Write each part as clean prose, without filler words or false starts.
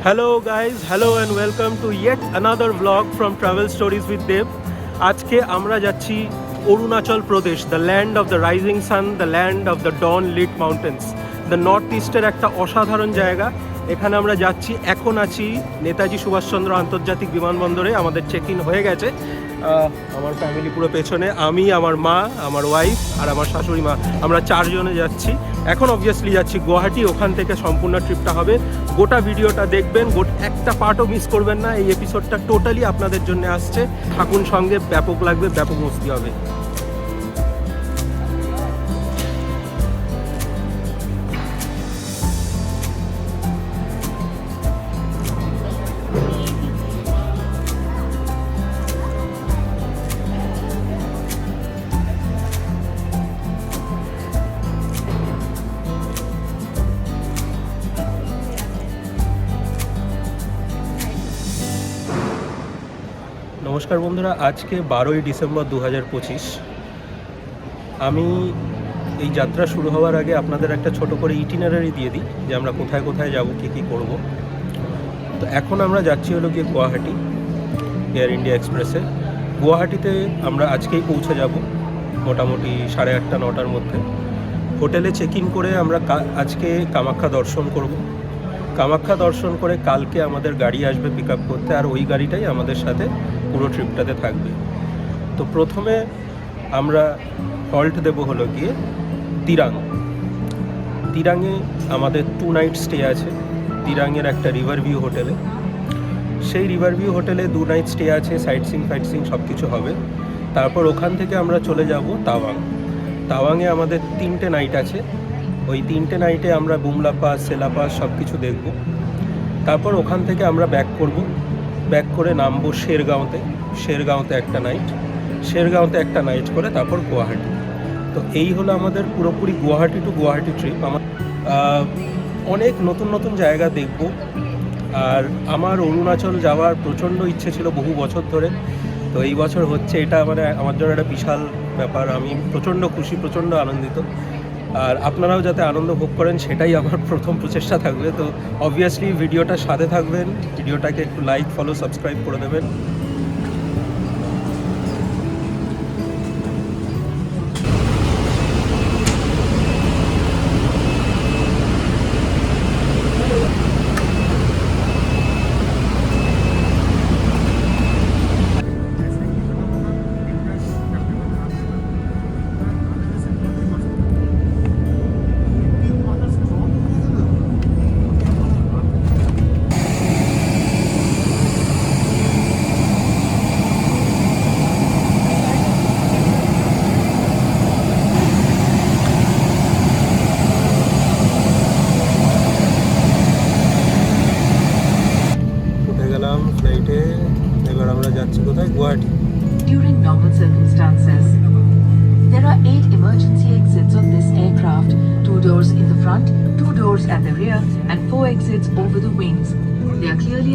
Hello guys, hello and welcome to yet another vlog from Travel Stories with Dev. আজকে আমরা যাচ্ছি Arunachal Pradesh, the land of the rising sun, the land of the dawn lit mountains, the north ইস্টের একটা অসাধারণ জায়গা। এখানে আমরা যাচ্ছি, এখন আছি নেতাজি সুভাষচন্দ্র আন্তর্জাতিক বিমানবন্দরে। আমাদের চেক ইন হয়ে গেছে। আমার ফ্যামিলি পুরো পেছনে, আমি, আমার মা, আমার ওয়াইফ আর আমার শাশুড়ি মা, আমরা চারজনে যাচ্ছি। এখন অবভিয়াসলি যাচ্ছি গুয়াহাটি, ওখান থেকে সম্পূর্ণ ট্রিপটা হবে। গোটা ভিডিওটা দেখবেন, একটা পার্টও মিস করবেন না। এই এপিসোডটা টোটালি আপনাদের জন্য আসছে, থাকুন সঙ্গে, ব্যাপক লাগবে, ব্যাপক মস্তি হবে। নমস্কার বন্ধুরা, আজকে 12ই ডিসেম্বর 2025। আমি এই যাত্রা শুরু হওয়ার আগে আপনাদের একটা ছোট করে ইটিনারারি দিয়ে দিই যে আমরা কোথায় কোথায় যাব, কী করব। তো এখন আমরা যাচ্ছি হলো গিয়ে গুয়াহাটি, এয়ার ইন্ডিয়া এক্সপ্রেসে। গুয়াহাটিতে আমরা আজকেই পৌঁছে যাব মোটামুটি 8:30 9টার মধ্যে। হোটেলে চেক ইন করে আমরা আজকে কামাখ্যা দর্শন করব। কামাখ্যা দর্শন করে কালকে আমাদের গাড়ি আসবে পিক আপ করতে, আর ওই গাড়িটাই আমাদের সাথে পুরো ট্রিপটাতে থাকবে। তো প্রথমে আমরা হল্ট দেব হলো গিয়ে দিরাং। দিরাংয়ে আমাদের 2 নাইট স্টে আছে। দিরাংয়ের একটা রিভার ভিউ হোটেলে। সেই রিভার ভিউ হোটেলে 2 নাইট স্টে আছে, সাইট সিং সব কিছু হবে। তারপর ওখান থেকে আমরা চলে যাব তাওয়াং। তাওয়াংয়ে আমাদের 3টে নাইট আছে। ওই 3টে নাইটে আমরা বুমলা পাস, সেলা পাস সব কিছু দেখব। তারপর ওখান থেকে আমরা ব্যাক করে নামবো শেরগাঁওতে একটা নাইট করে তারপর গুয়াহাটি। তো এই হলো আমাদের পুরোপুরি গুয়াহাটি টু গুয়াহাটি ট্রিপ। আমার অনেক নতুন জায়গা দেখব। আর আমার অরুণাচল যাওয়ার প্রচণ্ড ইচ্ছে ছিল বহু বছর ধরে। তো এই বছর হচ্ছে, এটা মানে আমার জন্য একটা বিশাল ব্যাপার। আমি প্রচণ্ড খুশি, প্রচণ্ড আনন্দিত। আর আপনারাও যাতে আনন্দ ভোগ করেন সেটাই আমার প্রথম প্রচেষ্টা থাকবে। তো অবভিয়াসলি ভিডিওটার সাথে থাকবেন, ভিডিওটাকে একটু লাইক, ফলো, সাবস্ক্রাইব করে দেবেন। ফ্লাইটে এবার আমরা যাচ্ছি কোথায়? Guwahati. During normal circumstances, there are 8 emergency exits on this aircraft, 2 doors in the front, 2 doors at the rear, and 4 exits over the wings. They are clearly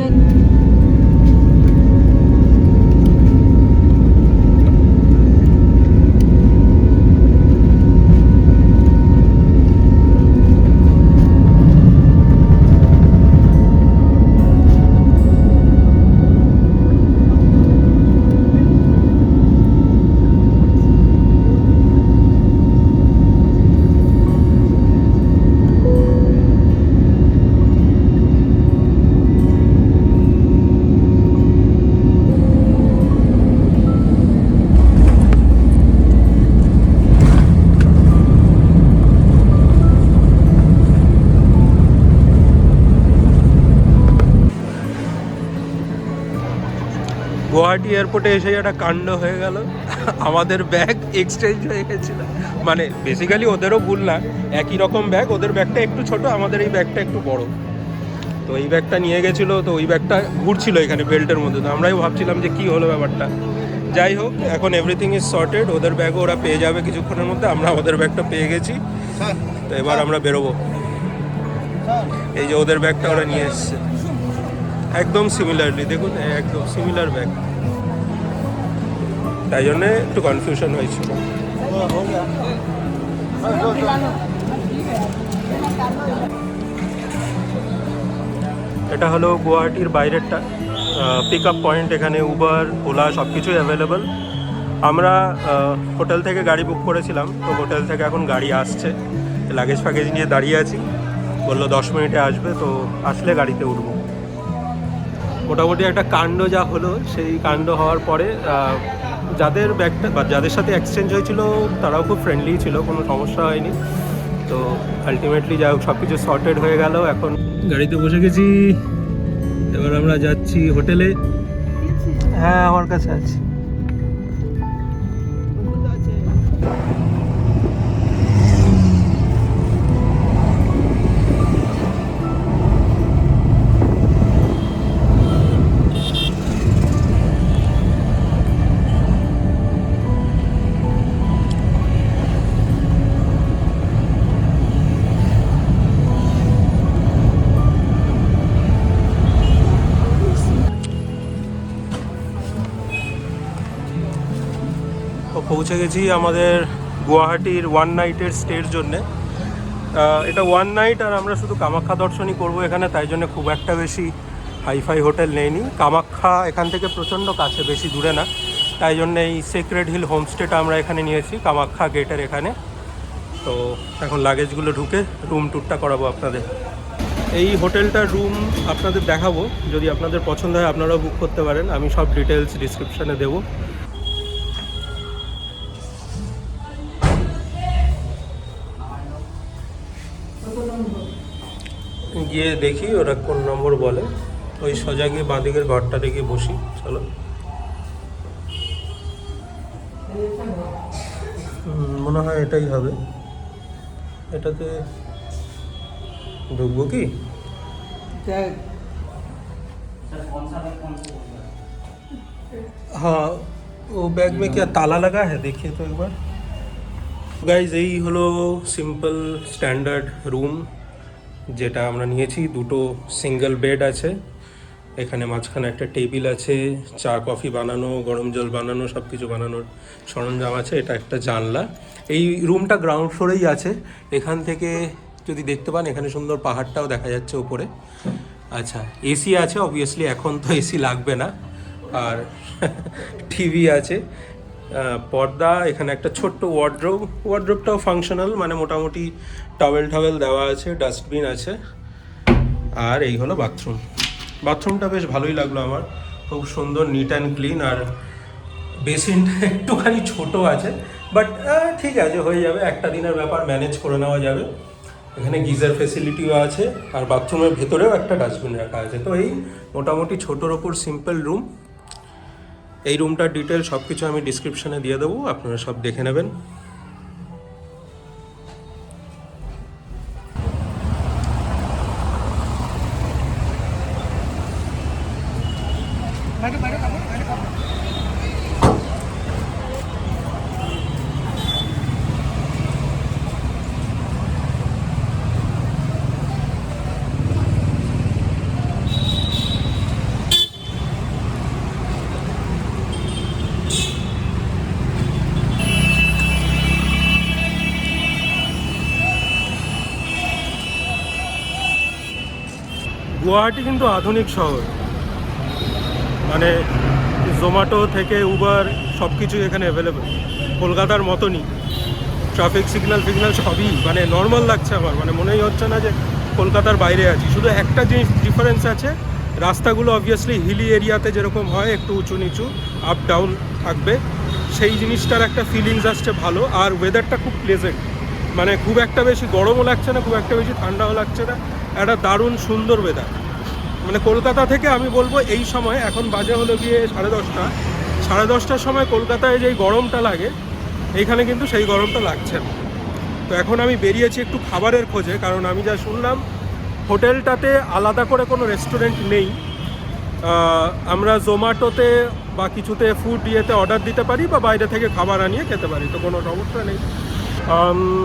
Guwahati এয়ারপোর্টে এসে একটা কাণ্ড হয়ে গেল। আমাদের ব্যাগ এক্সচেঞ্জ হয়ে গেছিল। মানে বেসিক্যালি ওদেরও ভুল না, একই রকম ব্যাগ। ওদের ব্যাগটা একটু ছোট, আমাদের এই ব্যাগটা একটু বড়। তো এই ব্যাগটা নিয়ে গেছিলো, তো ওই ব্যাগটা ঘুরছিল এখানে বেল্টের মধ্যে। তো আমরাই ভাবছিলাম যে কী হলো ব্যাপারটা। যাই হোক, এখন এভরিথিং ইজ সর্টেড। ওদের ব্যাগও ওরা পেয়ে যাবে কিছুক্ষণের মধ্যে। আমরা আমাদের ব্যাগটা পেয়ে গেছি। তো এবার আমরা বেরোবো। এই যে ওদের ব্যাগটা ওরা নিয়ে এসছে একদম সিমিলারলি, দেখুন একদম সিমিলার ব্যাগ। তাই জন্যে একটু কনফিউশন হয়েছিল। এটা হলো গুয়াহাটির বাইরেরটা পিক আপ পয়েন্ট। এখানে উবার, ওলা সব কিছুই অ্যাভেলেবল। আমরা হোটেল থেকে গাড়ি বুক করেছিলাম, তো হোটেল থেকে এখন গাড়ি আসছে। লাগেজ ফ্যাগেজ নিয়ে দাঁড়িয়ে আছি, বললো 10 মিনিটে আসবে, তো আসলে গাড়িতে উঠবো। মোটামুটি একটা কাণ্ড যা হলো, সেই কাণ্ড হওয়ার পরে যাদের ব্যাগটা বা যাদের সাথে এক্সচেঞ্জ হয়েছিল তারাও খুব ফ্রেন্ডলি ছিল, কোনো সমস্যা হয়নি। তো আলটিমেটলি যাই হোক সব কিছু সর্টেড হয়ে গেল। এখন গাড়িতে বসে গেছি, এবার আমরা যাচ্ছি হোটেলে। হ্যাঁ, আমার কাছে আছে। তো পৌঁছে গেছি আমাদের গুয়াহাটির ওয়ান নাইটের স্টের জন্যে। এটা ওয়ান নাইট, আর আমরা শুধু কামাখ্যা দর্শনই করব এখানে, তাই জন্য খুব একটা বেশি হাইফাই হোটেল নেইনি। কামাখ্যা এখান থেকে প্রচণ্ড কাছে, বেশি দূরে না, তাই জন্য এই সেক্রেড হিল হোমস্টেটা আমরা এখানে নিয়েছি কামাখ্যা গেটের এখানে। তো এখন লাগেজগুলো ঢুকে রুম ট্যুরটা করাবো আপনাদের। এই হোটেলটার রুম আপনাদের দেখাবো, যদি আপনাদের পছন্দ হয় আপনারাও বুক করতে পারেন। আমি সব ডিটেলস ডিসক্রিপশানে দেবো। গিয়ে দেখি ওরা কোন নম্বর বলে, ওই সোজা গিয়ে বাঁদিকের ঘরটা দেখে বসি। চলো, মনে হয় এটাই হবে। এটাতে ঢুকবো কি? हाँ, वो बैग में क्या ताला लगा है, देखिए तो एक बार। গাইজ, এই হলো সিম্পল স্ট্যান্ডার্ড রুম যেটা আমরা নিয়েছি। দুটো সিঙ্গেল বেড আছে, এখানে মাঝখানে একটা টেবিল আছে, চা কফি বানানো, গরম জল বানানো, সব কিছু বানানোর সরঞ্জাম আছে। এটা একটা জানলা। এই রুমটা গ্রাউন্ড ফ্লোরেই আছে। এখান থেকে যদি দেখতে পান, এখানে সুন্দর পাহাড়টাও দেখা যাচ্ছে উপরে। আচ্ছা, এসি আছে অবভিয়াসলি, এখন তো এসি লাগবে না। আর টিভি আছে, পর্দা, এখানে একটা ছোট্ট ওয়ার্ড্রোবটাও ফাংশনাল, মানে মোটামুটি টাওয়েল দেওয়া আছে, ডাস্টবিন আছে। আর এই হলো বাথরুমটা বেশ ভালোই লাগলো আমার, খুব সুন্দর, নিট অ্যান্ড ক্লিন। আর বেসিনটা একটুখানি ছোট আছে, বাট ঠিক আছে, হয়ে যাবে, একটা দিনের ব্যাপার, ম্যানেজ করে নেওয়া যাবে। এখানে গিজার ফেসিলিটিও আছে, আর বাথরুমের ভেতরেও একটা ডাস্টবিন রাখা আছে। তো এই মোটামুটি ছোটোর ওপর সিম্পল রুম। এই রুমটার ডিটেল সব কিছু আমি ডিসক্রিপশানে দিয়ে দেবো, আপনারা সব দেখে নেবেন। গুয়াহাটি কিন্তু আধুনিক শহর, মানে জোম্যাটো থেকে উবার সব কিছুই এখানে অ্যাভেলেবেল, কলকাতার মতনই। ট্রাফিক সিগন্যাল সবই মানে নর্মাল লাগছে আমার, মানে মনেই হচ্ছে না যে কলকাতার বাইরে আছি। শুধু একটা জিনিস ডিফারেন্স আছে, রাস্তাগুলো অবভিয়াসলি হিলি এরিয়াতে যেরকম হয়, একটু উঁচু নিচু, আপ ডাউন থাকবে, সেই জিনিসটার একটা ফিলিংস আসছে ভালো। আর ওয়েদারটা খুব প্লেজেন্ট, মানে খুব একটা বেশি গরমও লাগছে না, খুব একটা বেশি ঠান্ডাও লাগছে না, একটা দারুণ সুন্দর ওয়েদার। মানে কলকাতা থেকে আমি বলবো এই সময়, এখন বাজে হলো গিয়ে 10:30, 10:30টার সময় কলকাতায় যেই গরমটা লাগে, এইখানে কিন্তু সেই গরমটা লাগছে না। তো এখন আমি বেরিয়েছি একটু খাবারের খোঁজে, কারণ আমি যা শুনলাম হোটেলটাতে আলাদা করে কোনো রেস্টুরেন্ট নেই। আমরা জোম্যাটোতে বা কিছুতে ফুড ইয়েতে অর্ডার দিতে পারি, বা বাইরে থেকে খাবার আনিয়ে খেতে পারি, তো কোনো সমস্যা নেই।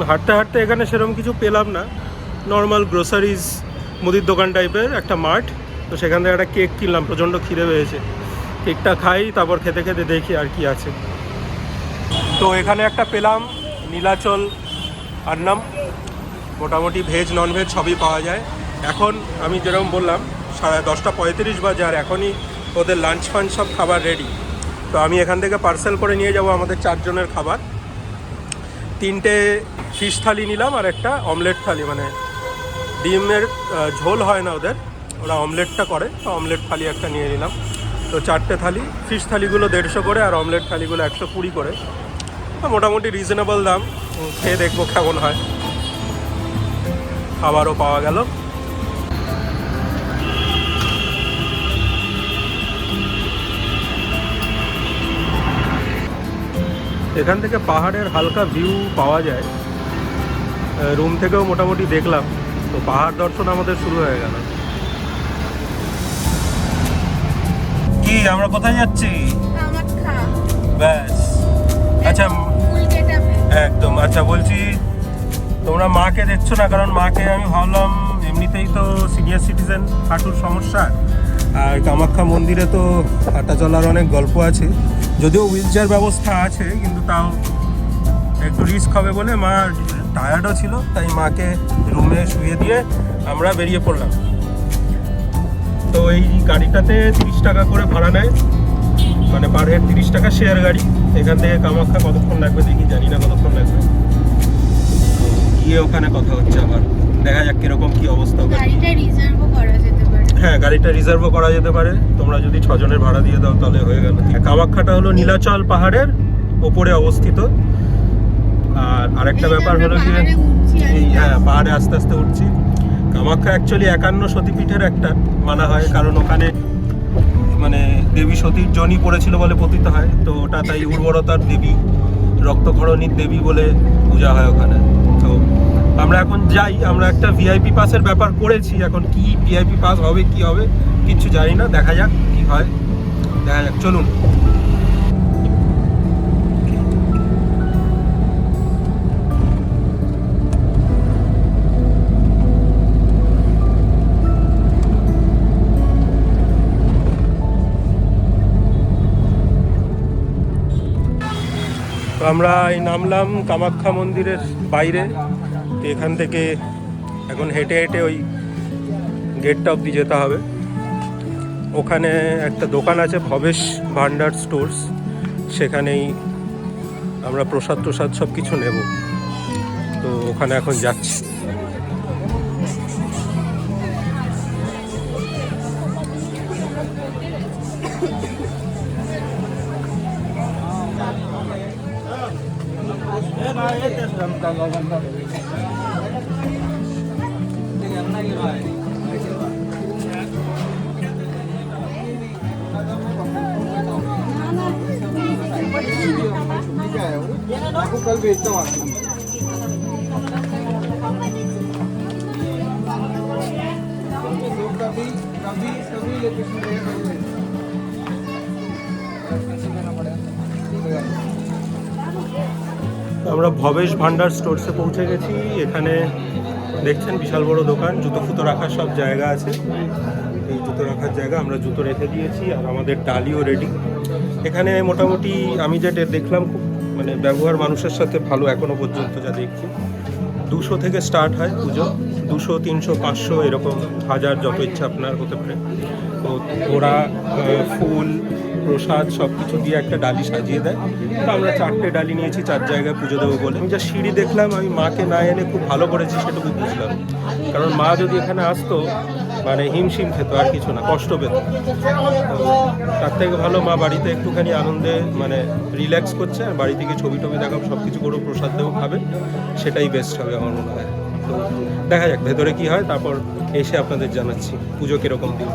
হাঁটতে হাঁটতে এখানে সেরকম কিছু পেলাম না, নর্মাল গ্রোসারিজ, মুদির দোকান টাইপের একটা মার্ট। তো সেখান থেকে একটা কেক কিনলাম, প্রচণ্ড খিদে পেয়েছে, কেকটা খাই, তারপর খেতে খেতে দেখি আর কি আছে। তো এখানে একটা পেলাম নীলাচল আন্নাম, মোটামুটি ভেজ ননভেজ সবই পাওয়া যায়। এখন আমি যেরকম বললাম 10:35 বাজে, আর এখনই ওদের লাঞ্চ ফাঞ্চ সব খাবার রেডি। তো আমি এখান থেকে পার্সেল করে নিয়ে যাব আমাদের 4 জনের খাবার। 3টে ফিশ থালি নিলাম আর একটা অমলেট থালি, মানে ডিমের ঝোল হয় না ওদের, ওরা অমলেটটা করে, তো অমলেট থালি একটা নিয়ে নিলাম। তো 4টে থালি, ফিশ থালিগুলো 150 করে আর অমলেট থালিগুলো 120 করে। তো মোটামুটি রিজনেবল দাম, খেয়ে দেখবো কেমন হয়। খাবারও পাওয়া গেল। এখান থেকে পাহাড়ের হালকা ভিউ পাওয়া যায়, রুম থেকেও মোটামুটি দেখলাম। তো পাহাড় দর্শন আমাদের শুরু হয়ে গেল। কি আমরা কোথায় যাচ্ছি? ব্যাস, আচ্ছা একদম। আচ্ছা বলছি, তোমরা মাকে দেখছো না, কারণ মাকে আমি ভাবলাম এমনিতেই তো সিনিয়র সিটিজেন, হাঁটুর সমস্যা, আর কামাখ্যা মন্দিরে তো হাঁটা চলার অনেক গল্প আছে, যদিও হুইল চেয়ার ব্যবস্থা আছে, কিন্তু তাও একটু রিস্ক হবে বলে মা টায়ার্ডও ছিল, তাই মাকে রুমে শুয়ে দিয়ে আমরা বেরিয়ে পড়লাম। তো এই গাড়িটাতে 30 টাকা করে ভাড়া নেয়, মানে পার হেড 30 টাকা শেয়ার গাড়ি। এখান থেকে কামাখ্যা কতক্ষণ লাগবে দেখি, জানি না কতক্ষণ লাগবে। গিয়ে ওখানে কথা হচ্ছে আবার, দেখা যাক কিরকম কি অবস্থা। গাড়িটা রিজার্ভও করা যেতে পারে। হ্যাঁ, গাড়িটা রিজার্ভও করা যেতে পারে, তোমরা যদি 6 জনের ভাড়া দিয়ে দাও তাহলে হয়ে গেল। কামাখ্যাটা হলো নীলাচল পাহাড়ের ওপরে অবস্থিত। আর আরেকটা ব্যাপার হলো কি, এই হ্যাঁ পাহাড়ে আস্তে আস্তে উঠছি। কামাখ্যা অ্যাকচুয়ালি 51 সতীপীঠের একটা মানা হয়, কারণ ওখানে মানে দেবী সতীর জনি পড়েছিল বলে পতিত হয়, তো ওটা তাই উর্বরতার দেবী, রক্তক্ষরণীর দেবী বলে পূজা হয় ওখানে। তো আমরা এখন যাই, আমরা একটা ভিআইপি পাসের ব্যাপার করেছি, এখন কি ভিআইপি পাস হবে কি হবে কিচ্ছু জানি না, দেখা যাক কি হয়, দেখা যাক, চলুন। আমরা এই নামলাম কামাখ্যা মন্দিরের বাইরে। তো এখান থেকে এখন হেঁটে হেঁটে ওই গেটটা অবধি যেতে হবে। ওখানে একটা দোকান আছে, ভবেশ ভান্ডার স্টোর্স, সেখানেই আমরা প্রসাদ টোসাদ সব কিছু নেব। তো ওখানে এখন যাচ্ছি। आपको कल भेजता हूँ आपको। कभी कभी कभी लोकेशन আমরা ভবেশ ভান্ডার স্টোরসে পৌঁছে গেছি। এখানে দেখছেন বিশাল বড় দোকান, জুতো ফুতো রাখার সব জায়গা আছে। এই জুতো রাখার জায়গা, আমরা জুতো রেখে দিয়েছি, আর আমাদের ডালিও রেডি। এখানে মোটামুটি আমি যেটা দেখলাম, খুব মানে ব্যবহার মানুষের সাথে ভালো এখনো পর্যন্ত যা দেখছি। 200 থেকে স্টার্ট হয় পুজো, 200, 300, 500 এরকম, 1000 যত ইচ্ছা আপনার হতে পারে। তো ওরা ফুল প্রসাদ সব কিছু দিয়ে একটা ডালি সাজিয়ে দেয়। তো আমরা 4টে ডালি নিয়েছি, 4 জায়গায় পুজো দেবো বলে। আমি যা সিঁড়ি দেখলাম, আমি মাকে না এনে খুব ভালো করেছি সেটুকু বুঝলাম, কারণ মা যদি এখানে আসতো মানে হিমশিম খেত, আর কিছু না, কষ্ট পেত। তো তার থেকে ভালো মা বাড়িতে একটুখানি আনন্দে মানে রিল্যাক্স করছে, আর বাড়ি থেকে ছবি টবি দেখাও, সব কিছু করো, প্রসাদ দেবো, খাবে, সেটাই বেস্ট হবে আমার মনে হয়। তো দেখা যাক ভেতরে কি হয়, তারপর এসে আপনাদের জানাচ্ছি পুজো কীরকম দিন।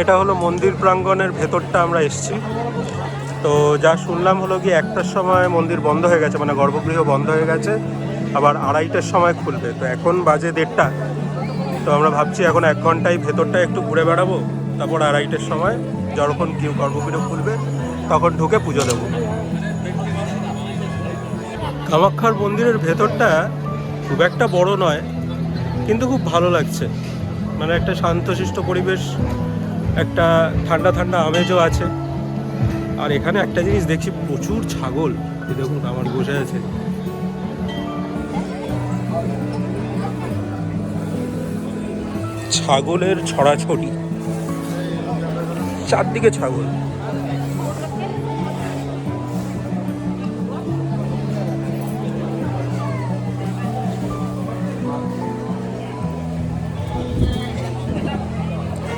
এটা হলো মন্দির প্রাঙ্গণের ভেতরটা, আমরা এসেছি। তো যা শুনলাম হলো কি, 1টার সময় মন্দির বন্ধ হয়ে গেছে, মানে গর্ভগৃহ বন্ধ হয়ে গেছে, আবার 2:30টার সময় খুলবে। তো এখন বাজে 1:30টা। তো আমরা ভাবছি এখন 1 ঘন্টায় ভেতরটা একটু ঘুরে বেড়াবো, তারপর 2:30টার সময় যখন গর্ভগৃহ খুলবে তখন ঢুকে পুজো দেবো। কামাখ্যার মন্দিরের ভেতরটা খুব একটা বড় নয়, কিন্তু খুব ভালো লাগছে। মানে একটা শান্তশিষ্ট পরিবেশ, একটা ঠান্ডা ঠান্ডা আমেজও আছে। আর এখানে একটা জিনিস দেখছি, প্রচুর ছাগল। এই দেখুন আমার বসে আছে। ছাগলের ছড়াছড়ি, চারদিকে ছাগল।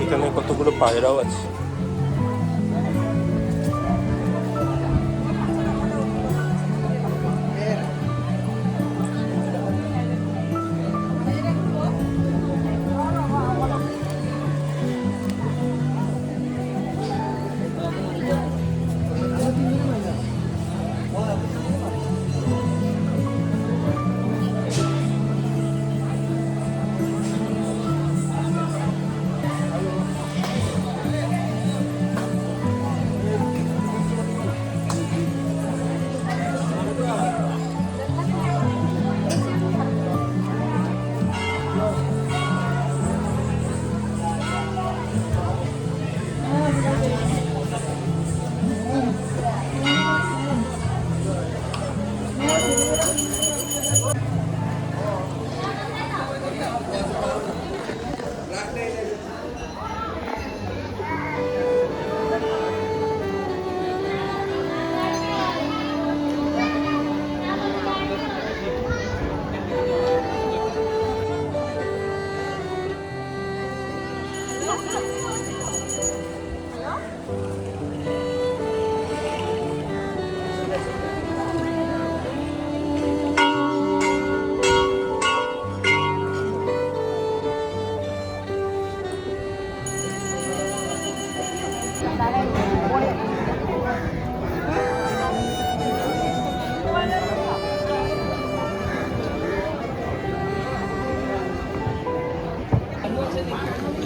এখানে কতগুলো পায়রাও আছে।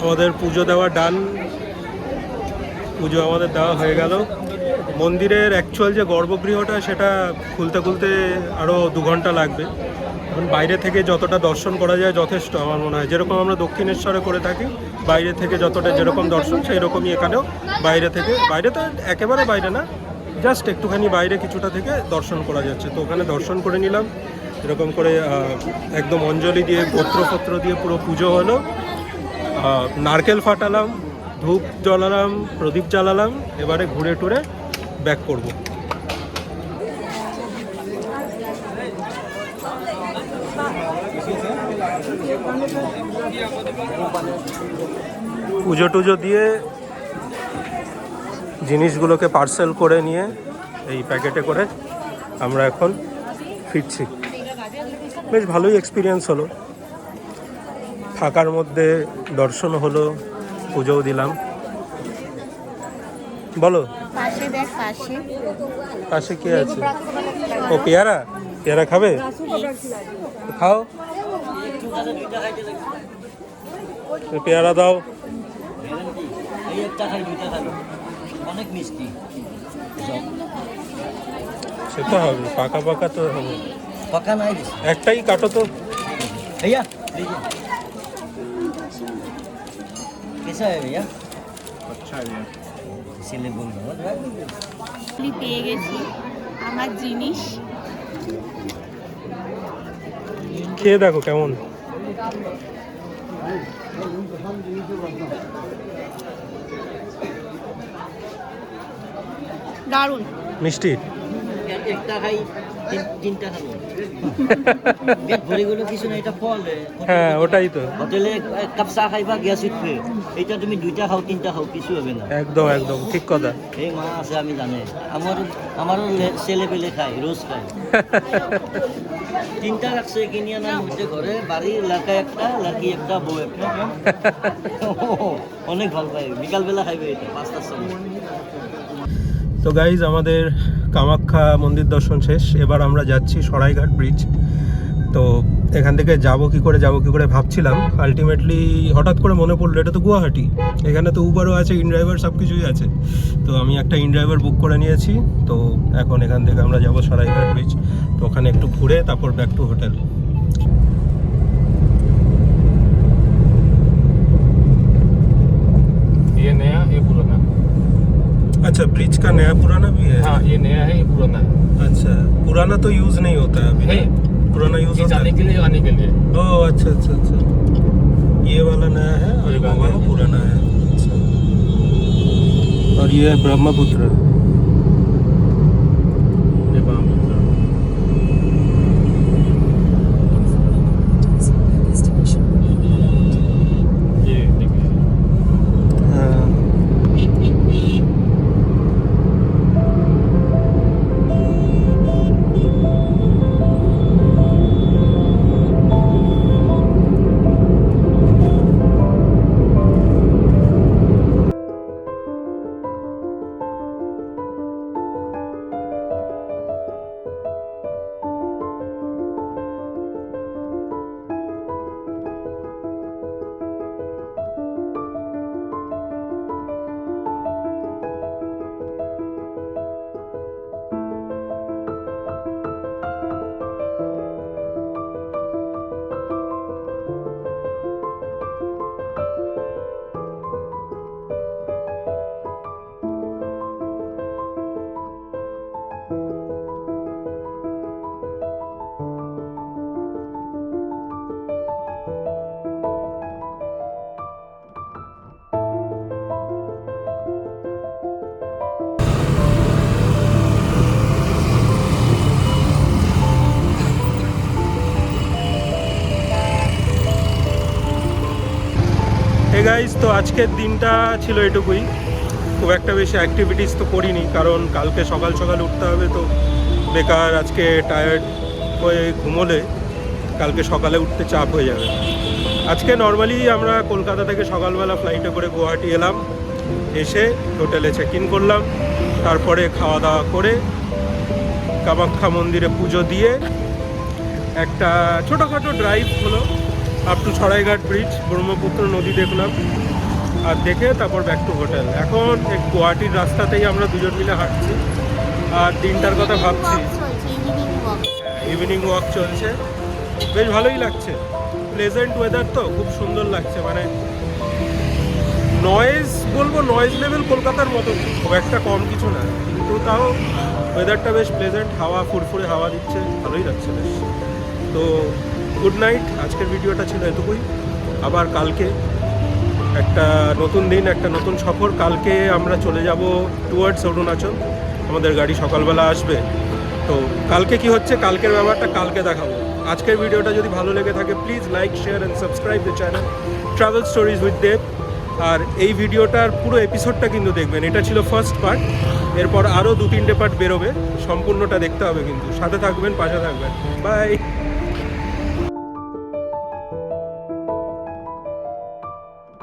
আমাদের পুজো দেওয়া ডান, পুজো আমাদের দেওয়া হয়ে গেল। মন্দিরের অ্যাকচুয়াল যে গর্ভগৃহটা সেটা খুলতে খুলতে আরও 2 ঘন্টা লাগবে। এখন বাইরে থেকে যতটা দর্শন করা যায় যথেষ্ট আমার মনে হয়। যেরকম আমরা দক্ষিণেশ্বরে করে থাকি, বাইরে থেকে যতটা যেরকম দর্শন সেই রকমই এখানেও বাইরে থেকে, বাইরে তো একেবারে বাইরে না, জাস্ট একটুখানি বাইরে কিছুটা থেকে দর্শন করা যাচ্ছে। তো ওখানে দর্শন করে নিলাম। এরকম করে একদম অঞ্জলি দিয়ে গোত্রপত্র দিয়ে পুরো পুজো হলো। নারকেল ফাটালাম, ধূপ জ্বালালাম, প্রদীপ জ্বালালাম। এবারে ঘুরে টুরে ব্যাক করব। পুজো টুজো দিয়ে জিনিসগুলোকে পার্সেল করে নিয়ে এই প্যাকেটে করে আমরা এখন ফিরছি। বেশ ভালোই এক্সপিরিয়েন্স হলো। ফাঁকার মধ্যে দর্শন হলো, পুজোও দিলাম। বলো, পাশে দেখ, পাশে পাশে কে আছে? ও পেয়ারা, পেয়ারা খাবে? খাও, পেয়ারা দাও। অনেক মিষ্টি, সেটা হবে, পাকা পাকা তো হবে। পাকা নাই, একটাই কাটো তো। भैया कैसा है भैया? अच्छा है भैया, इसीलिए बोल रहा हूँ। পেয়ে গেছি আমার জিনিস। খেয়ে দেখো কেমন। দারুণ মিষ্টি। একটা খাই, তিনটা খাবো। পেট ভরে গেলো কিছু না, এটা ফল। হ্যাঁ ওটাই তো, হোটেলে এক কাপ চা খাইবা গ্যাস উঠবে, এটা তুমি 2টা খাও 3টা খাও কিছু হবে না। একদম একদম ঠিক কথা। এই মা আছে আমি জানে, আমারও ছেলে পেলে খায়, রোজ খায়। 3টা রাখছে কিনে আনার মধ্যে ঘরে, বাড়ির এলাকায় একটা, লাকি একটা, বউ একটা। অনেক ভালো পাই, বিকালবেলা খাইবে এটা 5টার সময়। তো গাইজ, আমাদের কামাখ্যা মন্দির দর্শন শেষ। এবার আমরা যাচ্ছি সরাইঘাট ব্রিজ। তো এখান থেকে যাব কি করে ভাবছিলাম, আলটিমেটলি হঠাৎ করে মনে পড়লো এটা তো গুয়াহাটি, এখানে তো উবারও আছে, ইনড্রাইভার সব কিছুই আছে। তো আমি একটা ইনড্রাইভার বুক করে নিয়েছি। তো এখন এখান থেকে আমরা যাব সরাইঘাট বিচ। তো ওখানে একটু ঘুরে তারপর ব্যাক টু হোটেল। ये नया ये पुराना। अच्छा, ब्रिज का नया पुराना भी है? हाँ ये नया है ये पुराना है। अच्छा, पुराना तो यूज नहीं होता है अभी? है पुराना यूज ये होता जाने है? के लिए आने के लिए। ओह अच्छा अच्छा अच्छा, ये वाला नया है और ये वो वाला वाला नया। पुराना है। अच्छा, और ये है ब्रह्मपुत्र। ये ब्रह्मपुत्र। ये देखिए हाँ। হে গাইস, তো আজকের দিনটা ছিল এটুকুই। খুব একটা বেশি অ্যাক্টিভিটিস তো করিনি, কারণ কালকে সকাল সকাল উঠতে হবে। তো বেকার আজকে টায়ার্ড হয়ে ঘুমোলে কালকে সকালে উঠতে চাপ হয়ে যাবে। আজকে নর্মালি আমরা কলকাতা থেকে সকালবেলা ফ্লাইটে করে গুয়াহাটি এলাম, এসে হোটেলে চেক ইন করলাম, তারপরে খাওয়া দাওয়া করে কামাখ্যা মন্দিরে পুজো দিয়ে একটা ছোটোখাটো ড্রাইভ হলো up to Saraighat bridge, Brahmaputra নদী দেখলাম, আর দেখে তারপর ব্যাক টু হোটেল। এখন এই গুয়াহাটির রাস্তাতেই আমরা দুজন মিলে হাঁটছি আর দিনটার কথা ভাবছি। ইভিনিং ওয়াক চলছে, বেশ ভালোই লাগছে। প্লেজেন্ট ওয়েদার, তো খুব সুন্দর লাগছে। মানে নয়েজ বলবো, নয়েজ লেভেল কলকাতার মতো খুব একটা কম কিছু না, কিন্তু তাও ওয়েদারটা বেশ প্লেজেন্ট, হাওয়া ফুরফুরে হাওয়া দিচ্ছে, ভালোই লাগছে বেশ। তো গুড নাইট, আজকের ভিডিওটা ছিল এটুকুই। আবার কালকে একটা নতুন দিন, একটা নতুন সফর। কালকে আমরা চলে যাব টুয়ার্ডস অরুণাচল, আমাদের গাড়ি সকালবেলা আসবে। তো কালকে কি হচ্ছে, কালকের ব্যাপারটা কালকে দেখাবো। আজকের ভিডিওটা যদি ভালো লেগে থাকে please like, share and subscribe the channel travel stories with Dev. আর এই ভিডিওটার পুরো এপিসোডটা কিন্তু দেখবেন, এটা ছিল ফার্স্ট পার্ট। এরপর আরও 2-3টে পার্ট বেরোবে, সম্পূর্ণটা দেখতে হবে কিন্তু। সাথে থাকবেন, পাশে থাকবেন। বাই।